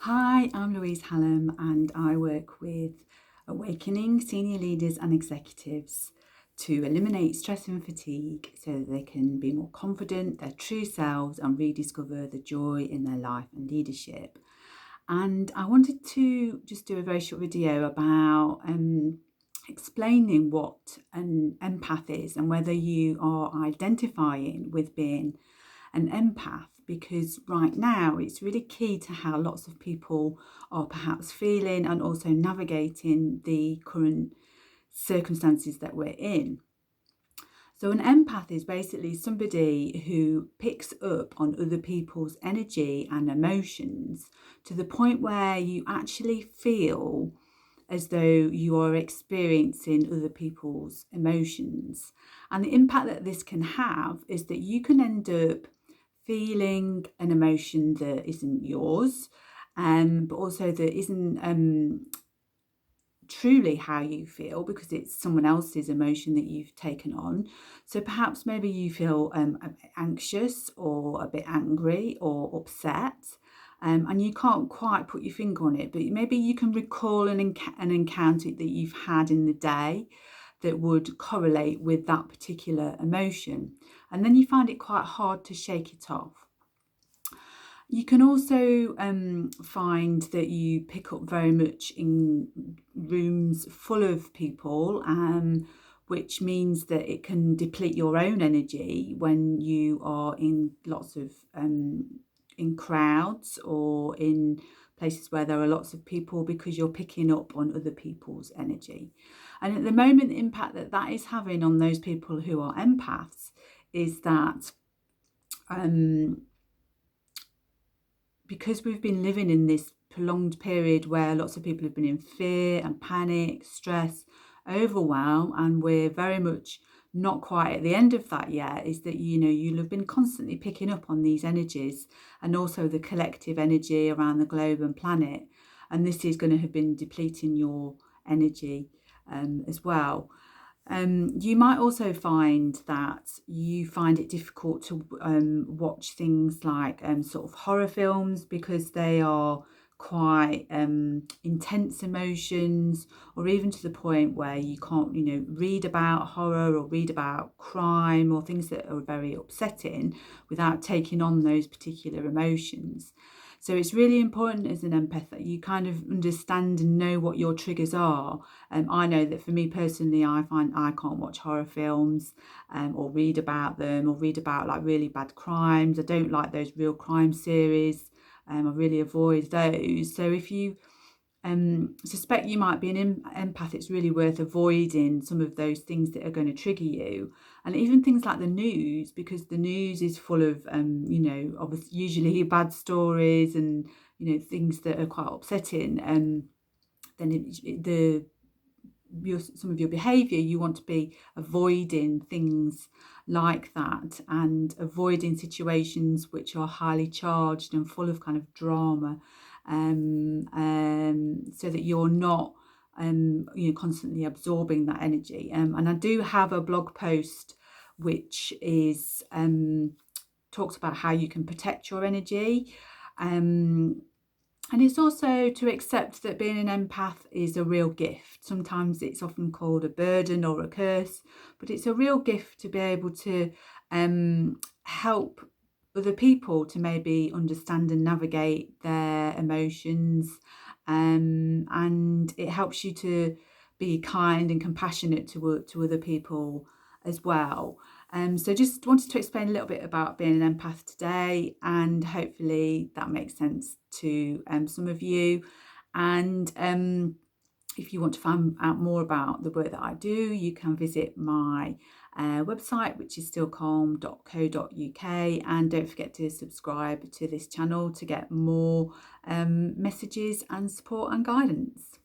Hi, I'm Louise Hallam and I work with awakening senior leaders and executives to eliminate stress and fatigue so that they can be more confident, their true selves, and rediscover the joy in their life and leadership. And I wanted to just do a very short video about explaining what an empath is and whether you are identifying with being an empath, because right now it's really key to how lots of people are perhaps feeling and also navigating the current circumstances that we're in. So an empath is basically somebody who picks up on other people's energy and emotions to the point where you actually feel as though you are experiencing other people's emotions. And the impact that this can have is that you can end up feeling an emotion that isn't yours, but also that isn't truly how you feel because it's someone else's emotion that you've taken on. So perhaps maybe you feel a bit anxious or a bit angry or upset. And you can't quite put your finger on it, but maybe you can recall an encounter that you've had in the day that would correlate with that particular emotion. And then you find it quite hard to shake it off. You can also find that you pick up very much in rooms full of people, which means that it can deplete your own energy when you are in lots of in crowds or in places where there are lots of people, because you're picking up on other people's energy. And at the moment, the impact that that is having on those people who are empaths is that because we've been living in this prolonged period where lots of people have been in fear and panic, stress, overwhelm, and we're very much not quite at the end of that yet, is that, you'll have been constantly picking up on these energies and also the collective energy around the globe and planet. And this is going to have been depleting your energy as well. You might also find that you find it difficult to watch things like sort of horror films, because they are quite intense emotions, or even to the point where you can't, read about horror or read about crime or things that are very upsetting without taking on those particular emotions. So it's really important as an empath that you kind of understand and know what your triggers are. I know that for me personally, I find I can't watch horror films or read about them, or read about like really bad crimes. I don't like those real crime series. I really avoid those. So if you suspect you might be an empath, it's really worth avoiding some of those things that are going to trigger you. And even things like the news, because the news is full of, obviously usually bad stories and, things that are quite upsetting. Then some of your behaviour, you want to be avoiding things like that and avoiding situations which are highly charged and full of kind of drama, so that you're not constantly absorbing that energy. And I do have a blog post which is talks about how you can protect your energy. And it's also to accept that being an empath is a real gift. Sometimes it's often called a burden or a curse, but it's a real gift to be able to help other people to maybe understand and navigate their emotions. And it helps you to be kind and compassionate to other people as well. So just wanted to explain a little bit about being an empath today, and hopefully that makes sense to some of you. And if you want to find out more about the work that I do, you can visit my website, which is stillcalm.co.uk, and don't forget to subscribe to this channel to get more messages and support and guidance.